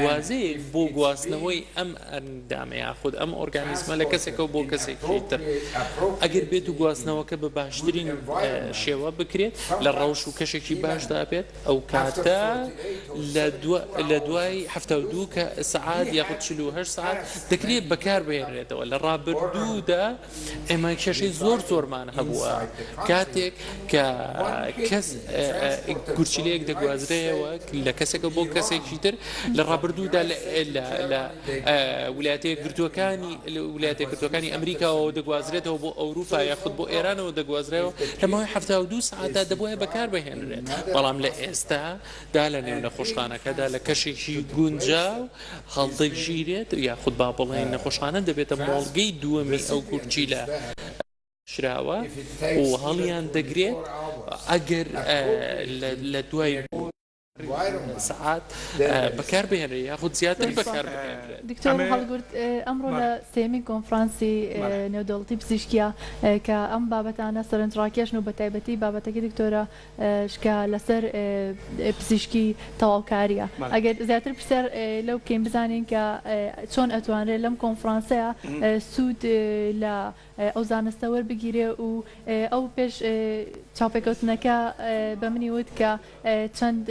وازەیەک بۆ گواستنەوەی ئەم ئەندامە یاخود ئەم ئۆرگانیزمە لە کەسێکەوە بۆ کەسێکی تر ئەگەر بێت و گواستنەوەکە بە باشترین شێوە بکرێت لە ڕەوش و کەشێکی باشدا بێت ئەو کاتە لە دوای 72 کە سعات یاخود 48 سعات دەکرێت بەکار بهێنرێتەوە لە ڕابردوودا ئێمە کێشەی زۆرمان هەبووە کاتێک کە کەس گورچیلەیەک دەگوازرێەوە لە کەسێکە بۆ کەسێکی تر لە ڕابردوودا لە ویلایەتە یەکگرتووەکانی ئەمریکاەوە دەگوازرێتەوە بۆ ئەوروپا یاخود بۆ ئێرانەوە دەگوازرێەوە لەماوەی 72 ساعتدا دەبواە بەکار بهێنرێت بەڵام لە ئێستا دا لە نێو نەخۆشخانەکەدا لە کەشێکی گونجاو هەڵدەگیرێت یاخود با بڵێن نەخۆشخانە دەبێتە مۆڵگەی دووەمی ئەو گورچیلە شراوە و هەڵیان دەگرێت ئەگەر لە دوای سعات بەکار بهێنرێ یاخود زیاتر بەکار بهێنرێت. دکتۆر هەڵگورد ئەمڕۆ لە سێمین کۆنفرانسی نێودەوڵەتی پزیشکیە کە ئەم بابەتانە سەرنجڕاکێشن و بە تایبەتی بابەتەکە دکتۆرە شکا لەسەر پزیشکی تەواوکاریە ئەگەر زیاتر پرسیار لەو بکەین بزانین کە چۆن ئەتوانرێت لەم کۆنفرانسەیە سوود لە ئەو زانستە وەربگیرێ و ئەو پێش چاوپێکەوتنەکە بە منی وت کە چەند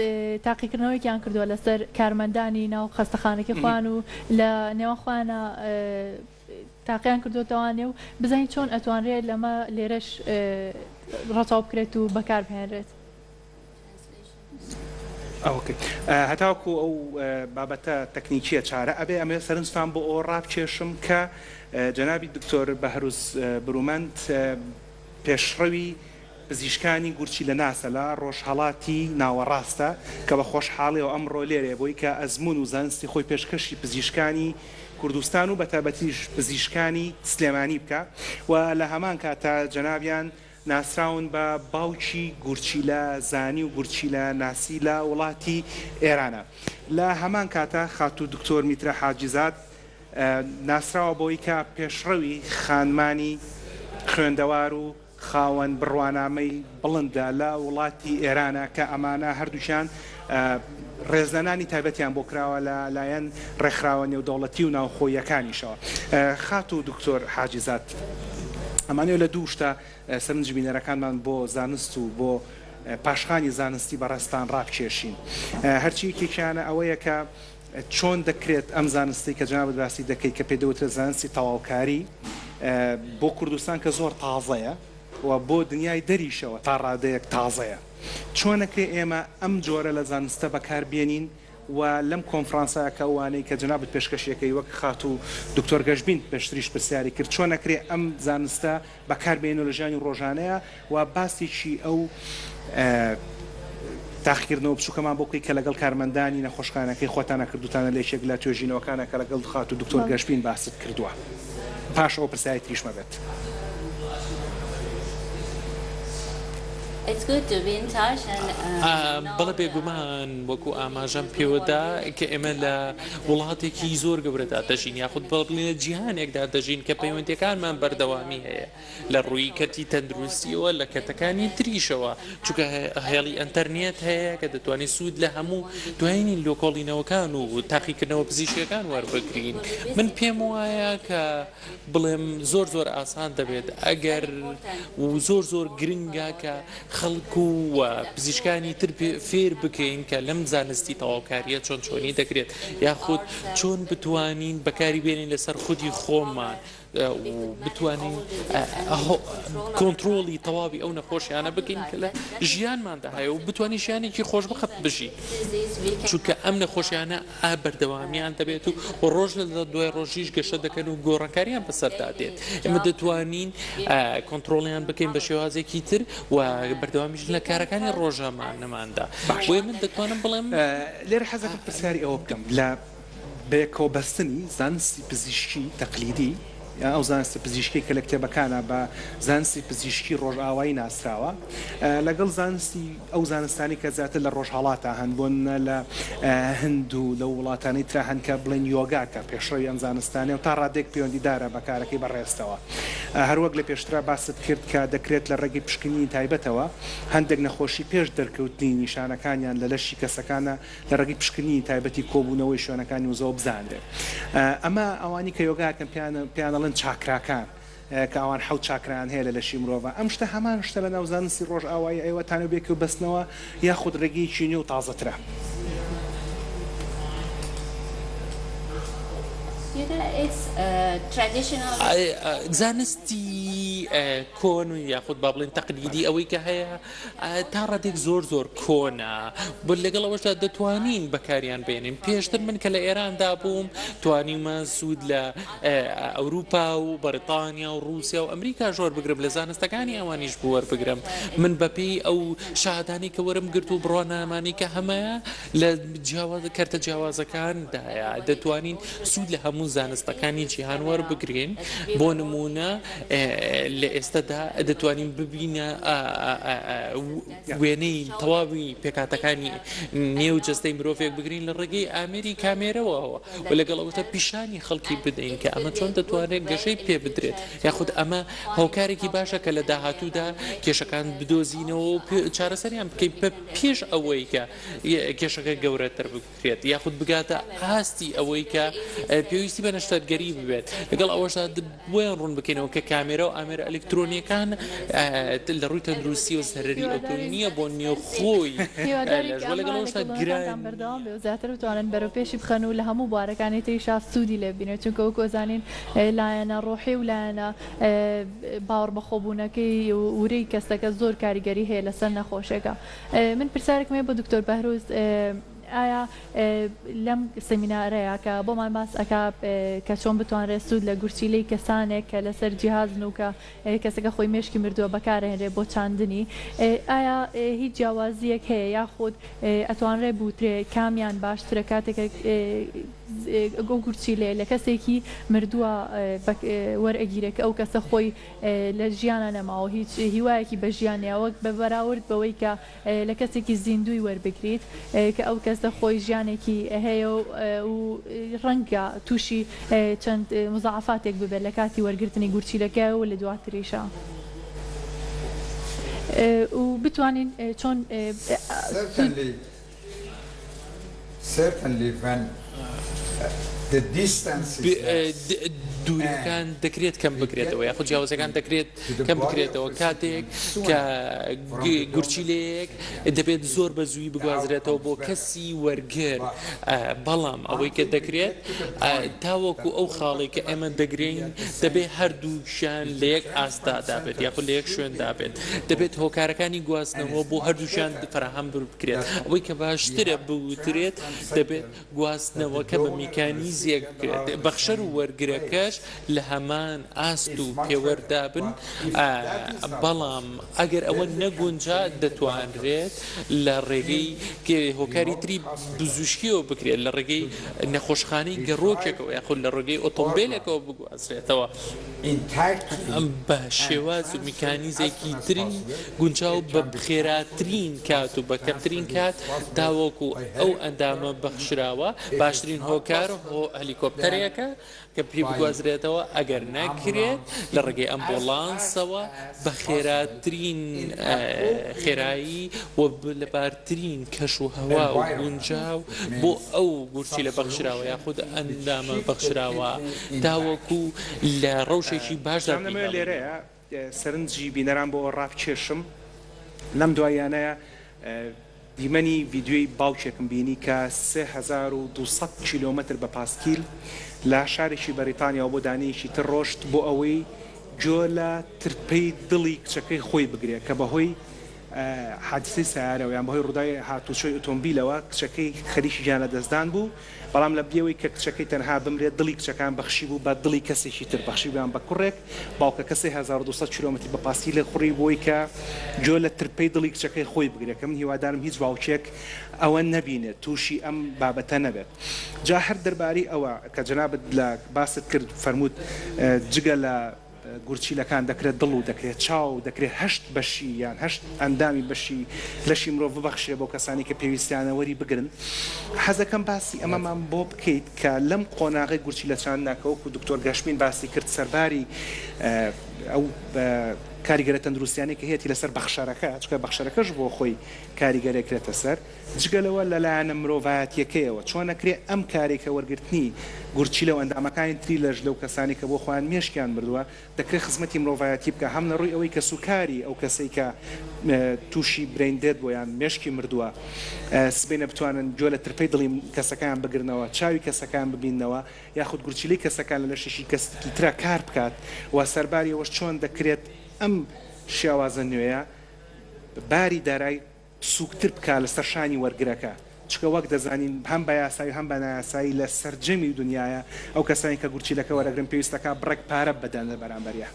تاقیکردنەوەیان کردووە لەسەر کارمەندانی ناو خەستەخانەکە خوان و لە نێوەخواانە تاقییان کردوتەوانێ و بزانین چۆن ئەتوانرێت لەمە لێرەش ڕەچاو بکرێت و بەکار بهێنرێت. ئەوکەی هەتاوەکو ئەو بابەتە تەکنیکیە چارە ئەبێ ئەمێ سەرنجتان بۆ ئەو ڕابکێشم کە جەنابی دکتۆر بەهروز برومەند پێشڕەوی پزیشکانی گورچی لە ناسە لە ڕۆژهەڵاتی ناوەڕاستە کە بە خۆشحاڵی و ئەمڕۆ لێرێ بۆی کە ئەزمون و زانستی خۆی پێشکەشی پزیشکانی کوردستان و بەتابەتیش پزیشکانی سلێمانی بکە و لە هەمان کاتە جەنابیان ناسراون بە باوکی گورچیلە زانی و گورچیلە ناسی لە وڵاتی ئێرانە. لە هەمان کاتە خاتوو دکتۆر میترە حاجیزاد ناسراوە بۆی کە پێشڕەوی خانمانی خوێندەوار و خاوەن بڕوانامەی بڵندە لە وڵاتی ئێرانە کە ئەمانە هەردووشیان ڕێزدانانی تایبەتیان بۆ کراوە لە لایەن ڕێکخراوە نێودەوڵەتی و ناوخۆیەکانیشەوە. خاتوو دکتۆر حاجیزاد ئەمانەوە لە دوو شتە سەرنج بینەرەکانمان بۆ زانست و بۆ پاشخانی زانستی بەڕێستان ڕابکێشین. هەرچی یەکێکیانە ئەوەیە کە چۆن دەکرێت ئەم زانستی کە جنابەت باسی دەکەیت کە پێدەوترێت زانستی تەواوکاری بۆ کوردستان کە زۆر تازەیە و بۆ دنیای دەریشەوە تا ڕادەیەک تازەیە چۆنەکرێ ئێمە ئەم جۆرە لە زانستە بەکاربێنین و لەم کۆنفرانسایەکە ئەوانەی کە جنابەت پێشکەشیەکەی وەک خاتوو دکتۆر گەشبین پێشتریش پرسیاری کرد چۆنەکرێ ئەم زانستە بەکاربێنە لە ژیانی ڕۆژانەیە و باسێکی ئەو تاقیکردنەوە بچووکەمان بۆکەی کە لەگەڵ کارمەندانی نەخۆشخانەکەی خۆتانە کردوتانە لێشێک لە توێژینەوەکانە کە لەگەڵ خاتوو دکتۆر گەشبین باست کردووە پاش ئەو پرسیاری تریشمە بێت. بەڵە بێگومان وەکو ئاماژەم پێوەدا کە ئێمە لە وڵاتێکی زۆر گەورەدا دەژین یاخود بڵێنە جیهانێکدا دەژین کە پەیوەندیەکانمان بەردەوامی هەیە لە ڕووی کەتی تەندروستیەوە لە کەتەکانی تریشەوە چونکە هێڵی ئەنتەرنێت هەیە کە دەتوانێت سوود لە هەموو دوایینی لۆکۆڵینەوەکان و تاقیکردنەوە پزیشکەکان وەربگرین. من پێم وایە کە بڵێم زۆر ئاسان دەبێت ئەگەر و زۆر گرنگە کە خەڵکو و پزیشکانی تر فێر بکەین کە لەم زانستی تەواوکاریە چۆنی دەکرێت یاخود چۆن بتوانین بەکاری بێنین لەسەر خودی خۆمان بتوانین کۆنتترۆلی تەواوی ئەو نەخۆشیانە بکەین کە لە ژیانماندا هەیە و بتوانین ژیانێکی خۆش بخەت بژی چونکە ئەم نەخۆشیانە بەردەوامیان دەبێت و ڕۆژ لە دوای ڕۆژیش گەشە دەکەن و گۆڕەکاریان بەسەردا دێت. ئێمە دەتوانین کۆنتترۆلیان بکەین بە شێوازێکی تر و بەردەوامیش لە کارەکانی ڕۆژەمانەماندا بۆیە من دەتوانم بڵێم لێرە حەزەکەم پرسیاری ئەوە بکەم لە بەیەکەوە بەستنی زانستی پزیشکی تەقلیدی ئەو زانستی پزیشکی کە لە کتێبەکانە بە زانستی پزیشکی ڕۆژئاوایی ناسراوە لەگەڵ زانستی ئەو زانستانی کە زیاتر لە ڕۆژهەڵاتە هەن بۆن لە هند و لە وڵاتانی ترا هەن کە بڵێن یۆگا کە پێشڕەوی ئەم زانستانە و تا ڕادێک پەیوەندیدارە بەکارەکەی بەڕێستەوە هەروەک لە پێشترا باست کرد کە دەکرێت لە ڕێگەی پشکننی تایبەتەوە هەندێک نەخۆشی پێش دەرکەوتنی نیشانەکانیان لە لەشی کەسەکانە لە ڕێگەی پشکننی تایبەتی کۆبوونەوەی شوێنەکانی و زۆ بزانرێت ئەمە ئەوانی کە یۆگاکەن پیانەڵەن چاکراکان کە ئەوان حەوت چاکران هەیە لە لەشی مرۆڤ ئەم شتە هەمان شتە لە ناوزانستی ڕۆژئاوایی ئێوەتانە بێک و بەستنەوە یاخود ڕێگەیەکی نوێ و تازەترە. زانستی کۆن و یاخود با بڵێن تەقلیدی ئەوەی کە هەیە تا ڕادێک زۆر کۆنا بۆ لەگەڵ ئەوەشدا دەتوانین بەکاریان بێنین. پێشتر من کە لە ئێراندا بووم توانیمە سوود لە ئەوروپا و بەریتانیا و رووسیا و ئەمریکا ژۆر بگرم لە زانستەکانی ئەوانیش بوو وەربگرم. من بەپێی ئەو شادانی کە وەرم گرت و بڕوانامانی کە هەمەیە لە کەرتە جیاوازەکاندایە دەتوانین سوود لە هەموو زانستەکانی جیهان وەربگرین. بۆ نمونە لە ئێستادا دەتوانین ببینە وێنەی تەواوی پێکاتەکانی نێو جەستەی مرۆڤێک بگرین لە ڕێگەی ئامێری کامێرەوە و لەگەڵ ئەوەتە پیشانی خەڵکی بدەین کە ئەمە چۆن دەتوانێت گەشەی پێ بدرێت یاخود ئەمە هۆکارێکی باشە کە لە داهاتوودا کێشەکان بدۆزینەوە و چارەسەریان بکەیت بە پێش ئەوەی کە کێشەکە گەورەتر بکرێت یاخود بگاتە ئاستی ئەوەی کە پێویستی بە نەشتەرگەری ببێت. لەگەڵ ئەوەشدا بۆیان ڕوون بکەینەوە کە کامێرە و ئامێرە ئەلکترۆنیەکان لە ڕووی تەندروستی و سەرەری ئۆتۆنیە بۆ نێوخۆی لەگەڵەوەشتا گران بەردەوام بێ و زیاتر بتوانن بەرەوپێشی بخەن و لە هەموو بوارەکانی تریشا سوودی لێ بینێت چونکە وەک زانین لایەنە ڕۆحی و لایەنە باوەڕ بەخۆبوونەکەی ورەی کەسەکە زۆر کاریگەری هەیە لەسەر نەخۆشێکە. من پرسیارێکم هەیە بۆ دکتۆر بەهروز ئایا لەم سەمینارەیە کە بۆمان باس ئەکا کە چۆن بتوانرێت سوود لە گورچیلەی کەسانێک کە لەسەر جیهازن و کە کەسەکە خۆی مێشکی مردووە بەکارهێنرێ بۆ چاندنی ئایا هیچ جیاوازیەک هەیە یاخود ئەتوانرێ بوترێ کامیان باشترە کاتێکە ئەو گورچیلێ لە کەسێکی مردووە وەرئەگیرێک ئەو کەسە خۆی لە ژیانە نەماوە هیچ هیوایەکی بە ژیانەوە بە بەراورد بەوەی کە لە کەسێکی زیندوی وەربگریت کە ئەو کەسە خۆی ژیانێکی هەیە و ڕەنگە تووشی چەند مزعفاتێک ببێت لە کاتی وەرگرتنی گورچیلەکە و لە دواتریشە و بتوانین چۆن دوورەکان دەکرێت کەم بکرێتەوە یاخود جیاوازەکان دەکرێت کەم بکرێتەوە کاتێک کە گورچیلەیەک دەبێت زۆر بە زووی بگوازرێتەوە بۆ کەسی وەرگر بەڵام ئەوەی کە دەکرێت تاوەکو ئەو خاڵی کە ئێمە دەگرین دەبێت هەردووشیان لە یەک ئاستا دابێت یاخود لە یەک شوێن دابێت دەبێت هۆکارەکانی گواستنەوە بۆ هەردووشیان فراهەم بکرێت ئەوەی کە باشترە بوترێت دەبێت گواستنەوەکە بە میکانیزیەک بکرێت بەخشەر و وەرگرەکە لە هەمان ئاست و پێوەردابن بەڵام ئەگەر ئەوە نەگونجا دەتوانرێت لە ڕێگەی هۆکاری تری بزوشکیەوە بکرێت لە ڕێگەی نەخۆشخانەی گەڕۆکێکەوە یاخود لە ڕێگەی ئۆتۆمبیلێکەوە بگوازرێتەوە بە شێواز و میکانیزێکی تری گونجاو بە بخێراترین کات و بە کەمترین کات تاوەکو ئەو ئەندامە بەخشراوە باشترین هۆکار هەلیکۆپتەرێکە کە پێی بگوازرێتەوە ئەگەر ناکرێت لە ڕێگەی ئەمبۆڵانسەوە بە خێراترین خێرایی و لەبارترین کەش و هەوا و گونجاو بۆ ئەو گورچی لە بەخشراوە یاخود ئەندامە بەخشراوە تاوەکو لە ڕەوشێکی باشدا لێرەیە سەرنجی بینەران بۆ ڕابکێشم لەم دوایانەیە دیمەنی ڤیددیۆی باوکێکم بینی کە 3200 کیلۆمەتر بە پاسکیل لە شارێکی بەریتانیا بۆ دانەیەکی تر ڕۆشت بۆ ئەوەی جۆ لە ترپەی دڵی کچەکەی خۆی بگرێت کە بەهۆی حادثەی سیارەوە یان بەهۆی ڕووداوی هاتوچۆی ئۆتۆمبیلەوە کچەکەی خەریکی گیان لەدەستدان بوو بەڵام لە بێەوەی کە کچەکەی تەنها بمرێت دڵی کچەکان بەخشی بوو بە دڵی کەسێکی تر بەخشی بیان بە کوڕێک باوکە کەسی 1200 کیلۆمتری بە پاسی لە خوڕی بۆی کە جۆ لە ترپەی دڵی کچەکەی خۆی بگرێت کە من هیوادارم هیچ باوکێک ئەوە نەبینێت تووشی ئەم بابەتە نەبێت جا هەر دەربارەی ئەوە کە جەنابەت لە باست کرد فەرمووت جگە لە گورچیلەکان دەکرێت دڵ و دەکرێت چاو دەکرێت هەشت بەشی یان هەشت ئەندامی بەشی لەشی مرۆڤ ببەخشێ بۆ کەسانی کە پێویستیانە وەری بگرن حەزەکەم باسی ئەمەمان بۆ بکەیت کە لەم قۆناغی گورچیلە چاندناکەوەکو دکتۆر گەشمین باسی کرد سەرباری ئەو کاریگەرە تەندروستیانی کە هەیەی لەسەر بەخشەرەکە چکە بەخشەرەکەش بۆ خۆی کاریگەرێکرێتە سەر جگەلەوە لەلایەنە مرۆڤایەتیەکەیەوە چۆن نەکرێت ئەم کارێکە وەرگرتنی گورچیلە و ئەندامەکانی تری لەژ لەو کەسانی کە بۆ خۆیان مێشکیان بردووە دەکرێت خزمەتی مرۆڤایەتی بکە هەم لە ڕووی ئەوەی کە سوکاری ئەو کەسەی کە تووشی برێندێت بۆیان مێشکی مردووە سبەی بتوانن جۆ لە ترپەی دڵی کەسەکان بگرنەوە چاوی کەسەکان ببینەوە یاخود گورچیلەی کەسەکان لە لەشێکی کەسێکی ترە کار بکات و سەرباری ئەوەش چۆن دەکرێت ئەم شێوازە نوێیە باری دارای سوکتر بکە لە سەرشانی وەرگرەکە چکە وەک دەزانین هەم بە یاسایی هەم بە نایاسایی لە سەرجەمی دنیاە ئەو کەسانی کە گورچیلەکە وەرەگرن پێویستەکە بڕێک پارە بدەن لە بەرامبەریە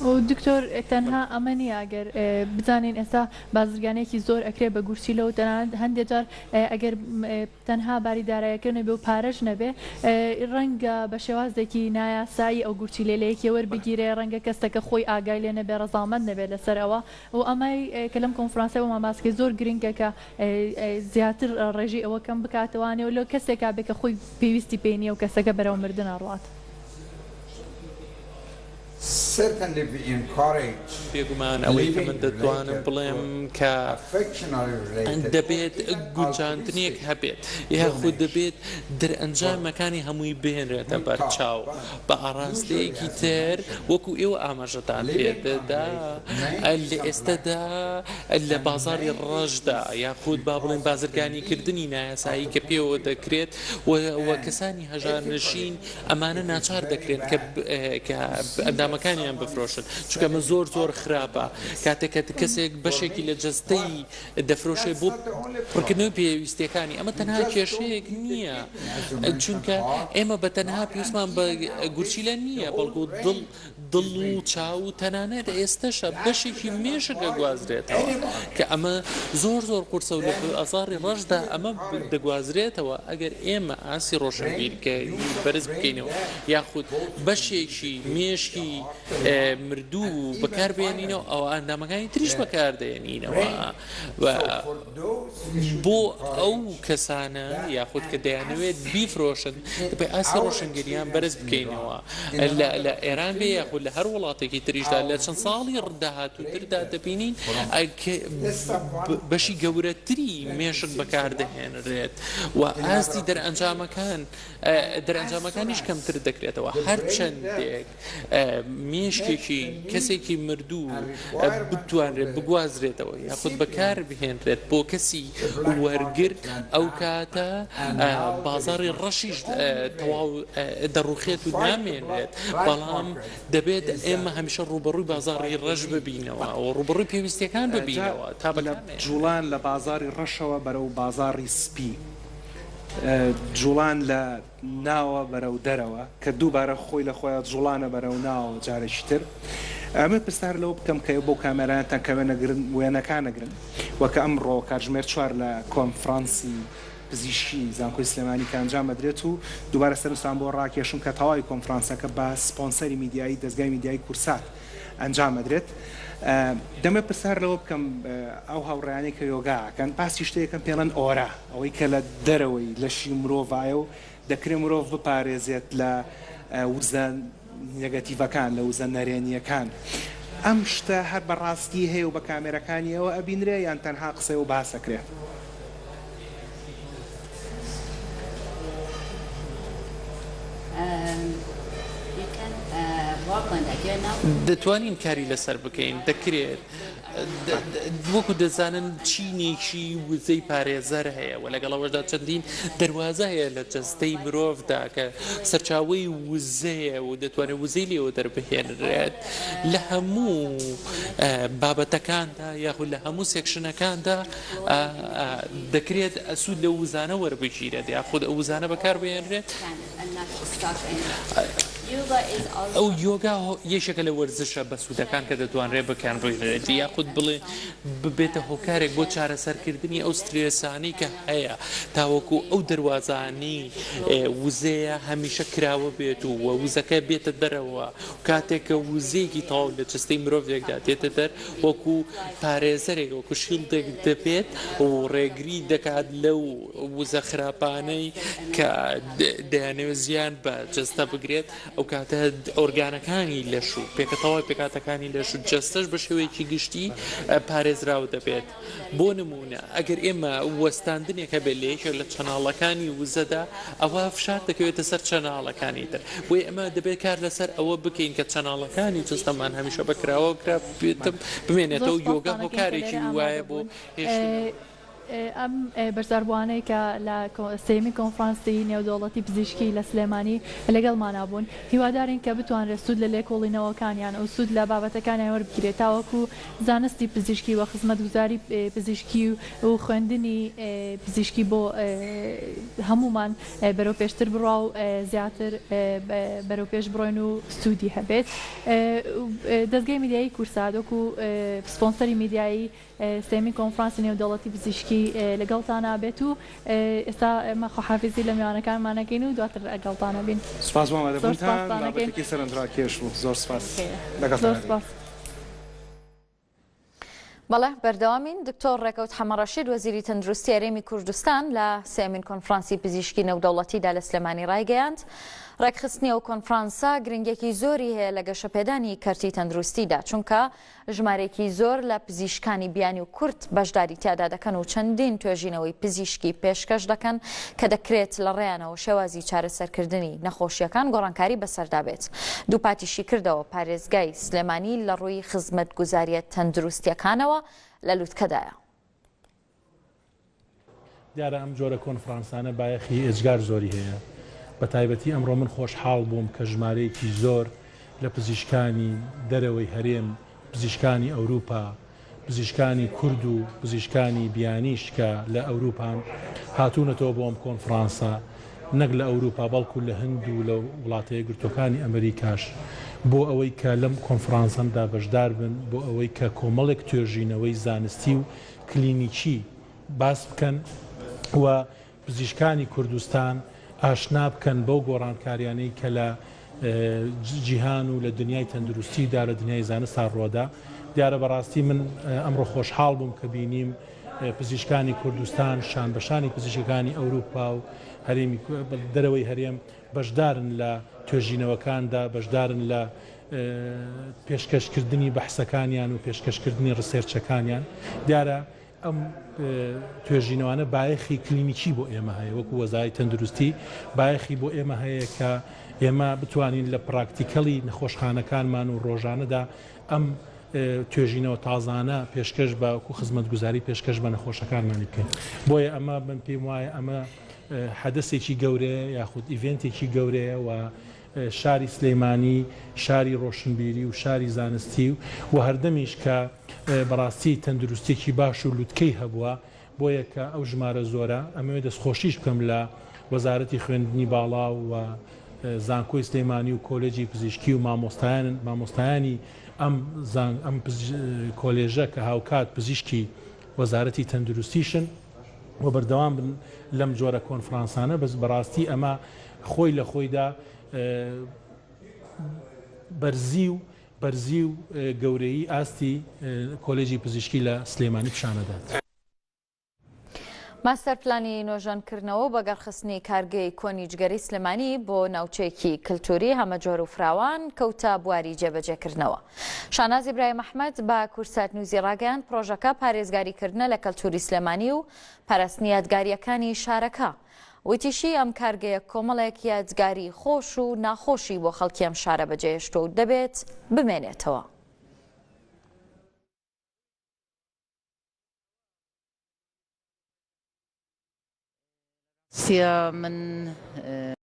و دکتۆر تەنها ئەمە نیە ئەگەر بزانین ئێستا بازرگانێکی زۆر ئەکرێ بە گورچیلە و تەنها هەندێک جار ئەگەر تەنها باری دارایەکردن بێ و پارەش نەبێ ڕەنگە بە شێوازێکی نایاسایی ئەو گورچیلە لە یەکێ وەربگیرێ ڕەنگە کەسەکە خۆی ئاگای لێ نەبێ ڕەزامەند نەبێت لەسەرەوە و ئەمەی کە لەم کۆنفرانسەوە ماسکەی زۆر گرنگە کە زیاتر ڕێژی ئەوە کەم بکاتەوانێ و لە کەسێکا بێ کە خۆی پێویستی پێ نییە و کەسەکە بەرەو مردن ڕات. بێگومان ئەوەی کە من دەتوانم بڵێم کە دەبێت گونجاندنێک هەبێت یاخود دەبێت دەرئەنجامەکانی هەمووی بهێنرێتە بەرچاو بە ئاراستەیەکی تر وەکو ئێوە ئاماژەتان پێدەدا لە ئێستادا لە بازاری ڕەشدا یاخود با بڵێن بازرگانیکردنی نایاسایی کە پێوە دەکرێت و کەسانی هەژارنشین ئەمانە ناچار دەکرێت کە ئەندامەکانیان بفرۆشن چونکە من زۆر خراپە کاتێکە کەسێک بەشێکی لە جەستەی دەفرۆشێ بۆ پڕکردنەوەی پێویستیەکانی ئەمە تەنها کێشەیەک نییە چونکە ئێمە بە تەنها پێویستمان بە گورچیلە نییە بەڵکو دڵ و چاو و تەنانەت ئێستەشە بەشێکی مێشکە گوازرێتەوە کە ئەمە زۆر قورسە و لە ئازاری ڕەشدا ئەمە دەگوازرێتەوە ئەگەر ئێمە ئاسی ڕۆشنبیرکە بەرز بکەینەوە یاخود بەشێکی مێشکی مردوو بەکاربێنینەوە ئەو ئەندامەکانی تریش بەکاردێنینەوە بۆ ئەو کەسانە یاخود کە دەیانەوێت بیفرۆشن بە ئاسی ڕۆشنگریان بەرز بکەینەوە لە ئێران بێ یاخود لە هەر وڵاتێکی تریشدا لە چەند ساڵی ڕداهاتووتردا دەبینین بەشی گەورەتری مێشک بەکاردەهێنرێت و ئاستی دەرئەنجامەکانیش کەمتر دەکرێتەوە هەر چەندێک مێشکێکی کەسێکی مردوو بتوانرێت بگوازرێتەوە یاخود بەکار بهێنرێت بۆ کەسی وەرگر ئەو کاتە بازاری ڕەشیش تەواو دەڕوخێت و نامێنێت بەڵام دەبێت ئێمە هەمیشە ڕوبەڕووی بازاری ڕەش ببینەوە و ڕوبەڕووی پێویستیەکان ببینەوە تا جوڵان لە بازاری ڕەشەوە بەرەو بازاری سپی جوڵان لە ناوە بەرەو دەرەوە کە دووبارە خۆی لە خۆیان جوڵانە بەرەو ناوە جارێکی تر ئەمە پرسیار لەوە بکەم کە بۆ کامێرانتان کەوێ نەگرن وێنەکان نەگرن وەکە ئەمڕۆ کاتژمێر 4 لە کۆنفرانسی پزیشکی زانکۆی سلێمانی کە ئەنجام دەدرێت و دووبارە سەرنجتان بۆ ڕاکێشم کە تەواوی کۆنفرانسەکە بە سپۆنسەری میدیایی دەستگای میدیایی کورسات ئەنجام دەدرێت دەمە پرسیار لەوە بکەم ئەو هاوڕێیانی کە یۆگاکەن باسی شتەیەکەم پێڵەن ئۆرە ئەوەی کە لە دەرەوەی لەشی مرۆڤایە و دەکرێت مرۆڤ بپارێزێت لە وزە نێگەتیڤەکان لە وزە نەرێنیەکان ئەم شتە هەر بەڕاستی هەیە و بە کامێرەکانیەوە ئەبینرێ یان تەنها قسەی و باسەکرێت دەتوانین کاری لەسەر بکەین دەکرێت وەکو دەزانن چینێکی وزەی پارێزەر هەیە و لەگەڵەوەشدا چەندین دەواازە هەیە لە جەستەی مرۆڤدا کە سەرچاوی وزەیە و دەتوانێت وزەی لێەوە دەربهێنرێت لە هەموو بابەتەکاندا یاخود لە هەموو سێکشنەکاندا دەکرێت ئەسوود لە وزانە وەربگیرێت یاخود ئەو وزانە بەکار بهێنرێت. ئەو یۆگا یەکێکە لە وەرزشە بە سوودەکان کە دەتوانرێت بەکان ڕێنێت یاخود بڵێ ببێتە هۆکارێک بۆ چارەسەرکردنی ئەو سترێسانی کە هەیە تاوەکو ئەو دەواازانی وزەیە هەمیشە کراوە بێت و وزەکە بێتە دەرەوە کاتێککە وزەیەکی تاو لە جستەی مرۆڤێکدا دێتە دەر وەکو پارێزەرێک وەکو شیلدێک دەبێت و ڕێگری دەکات لەو وزە خراپانەی کە دەیانەوێت زیان بە جستە بگرێت ئەو کاتە ئۆرگانەکانی لەشوو پێکەتەوەی پێکاتەکانی لەشوو جستەش بە شێوەیەکی گشتی پارێزراوە دەبێت. بۆ نمونە ئەگەر ئێمە وەستاندنێکە بێت لێکێک لە چەناڵەکانی وزەدا ئەوە فشار دەکەوێتە سەر چەناڵەکانی تر بۆی ئەمە دەبێت کار لەسەر ئەوە بکەین کە چەناڵەکانی جستەمان هەمیشە بەکراوە بمێنێتەوە یۆگا هۆکارێکی وایە بۆ هێشتن. ئەم بەرزاربووانەی کە لە سێمی کۆنفرانسی نێودەوڵەتی پزیشکی لە سلێمانی لەگەڵمانە بوون هیوادارین کە بتوانرێت سوود لە لێکۆڵینەوەکانیان ئەو سوود لە بابەتەکانیان وەربگرێت تاوەکو زانستی پزیشکی و خزمەتگوزاری پزیشکی و خوێندنی پزیشکی بۆ هەمومان بەرەو پێشتر بڕوا و زیاتر بەرەو پێش بڕۆین و سوودی هەبێت. دەستگای میدیایی کورسادۆک و سپۆنسەری میدیایی سێمی کۆنفرانسی نێودەوڵەتی پزیشکی لەگەڵتانە بێت و ئێستا ئێمە خۆحافیزی لە میوانەکانمانەکەین و دواتر لەگەڵتانە بین. سپاس بۆمەدەبوونتان بابەتێکی سەرنجڕاکێش بوو. زۆر سپاس لەگەڵتان. بەڵێ بەردەوامین دکتۆر ڕێکەوت حەمەڕەشید وەزیری تەندروستی هەرێمی کوردستان لە سێمین کۆنفرانسی پزیشکی نێودەوڵەتیدا لە سلێمانی ڕایگەیاند. ڕێکخستنی ئەو کۆنفرانسا گرنگێکی زۆری هەیە لە گەشەپێدانی کەرتی تەندروستیدا چونکە ژمارێکی زۆر لە پزیشکانی بیانی و کورد بەشداری تیادا دەکەن و چەندین توێژینەوەی پزیشکی پێشکەش دەکەن کە دەکرێت لە ڕێیانەوە شێوازی چارەسەرکردنی نەخۆشیەکان گۆڕانکاری بەسەردا بێت. دوو پاتیشی کردەوە پارێزگای سلێمانی لە ڕووی خزمەتگوزاریە تەندروستیەکانەوە لە لووتکەدایە. دیارە ئەم جۆرە کۆنفرانسانە بایەخی ئێجگار زۆری هەیە. بە تایبەتی ئەمڕۆ من خۆشحاڵ بووم کە ژمارەیەکی زۆر لە پزیشکانی دەرەوەی هەرێم پزیشکانی ئەوروپا پزیشکانی کورد و پزیشکانی بیانیش کە لە ئەوروپان هاتوونەتەوە بۆ ئەم کۆنفرانسا نەک لە ئەوروپا بەڵکو لە هەند و لە وڵاتەیە گرتوەکانی ئەمریکاش بۆ ئەوەی کە لەم کۆنفرانسەمدا بەشدار بن بۆ ئەوەی کە کۆمەڵێک توێژینەوەی زانستی و کلینیکی باس بکەن و پزیشکانی کوردستان ئاشنا بکەن بەو گۆڕانکاریانەی کە لە جیهان و لە دنیای تەندروستیدا لە دنیای زانستا ڕۆدا. دیارە بەڕاستی من ئەمڕۆ خۆشحاڵ بووم کە بینیم پزیشکانی کوردستان شان بەشانی پزیشکەکانی ئەوروپا و هەرێمی دەرەوەی هەرێم بەشدارن لە توێژینەوەکاندا بەشدارن لە پێشکەشکردنی بەحسەکانیان و پێشکەشکردنی ڕسێرچەکانیان. دیارە ئەم توێژینەوانە بایەخی کلینیکی بۆ ئێمە هەیە وەکو وەزای تەندروستی بایەخی بۆ ئێمە هەیە کە ئێمە بتوانین لە پراکتیکەڵی نەخۆشخانەکانمان و ڕۆژانەدا ئەم توێژینەوە تازانە پێشکەش بە وەکو خزمەتگوزاری پێشکەش بە نەخۆشەکانمانی بکەین. بۆیە ئەمە من پێم وایە ئەمە حەدەسێکی گەورەیە یاخود ئیڤێنتێکی گەورەیە و شاری سلێمانی شاری ڕۆشنبیری و شاری زانستی و هەردەمیش کە بەڕاستی تەندروستێکی باش و لوتکەی هەبووە بۆیە کە ئەو ژمارە زۆرە ئەمەوێت دەستخۆشیش بکەم لە وەزارەتی خوێندنی باڵا و زانکۆی سلێمانی و کۆلێجی پزیشکی و مامۆستایانی ئەم کۆلێژە کە هاوکات پزیشکی وەزارەتی تەندروستیشن و بەردەوام بن لەم جۆرە کۆنفرانسانە بەس بەڕاستی ئەمە خۆی لە خۆیدا بەرزی و گەورەی ئاستی کۆلێجی پزیشکی لە سلێمانی پیشانەدات. ماستەر پلانی نۆژانکردنەوە بەگەڕخستنی کارگەی کۆنیجگەری سلێمانی بۆ ناوچەیەکی کللتوری هەمەجۆر و فراوان کەوتە بواری جێبەجێکردنەوە. شاناز ئیبراهیم ئەحمەد بە کورسات نووزی ڕاگەیاند پرۆژەکە پارێزگاریکردنە لە کەلتوری سلێمانی و پەرستنی یادگاریەکانی شارەکە. وتیشی ئەم کارگەیە کۆمەڵێک یادگاری خۆش و ناخۆشی بۆ خەڵکی ئەم شارە بەجێهێشتووە و دەبێت بمێنێتەوە. سیا من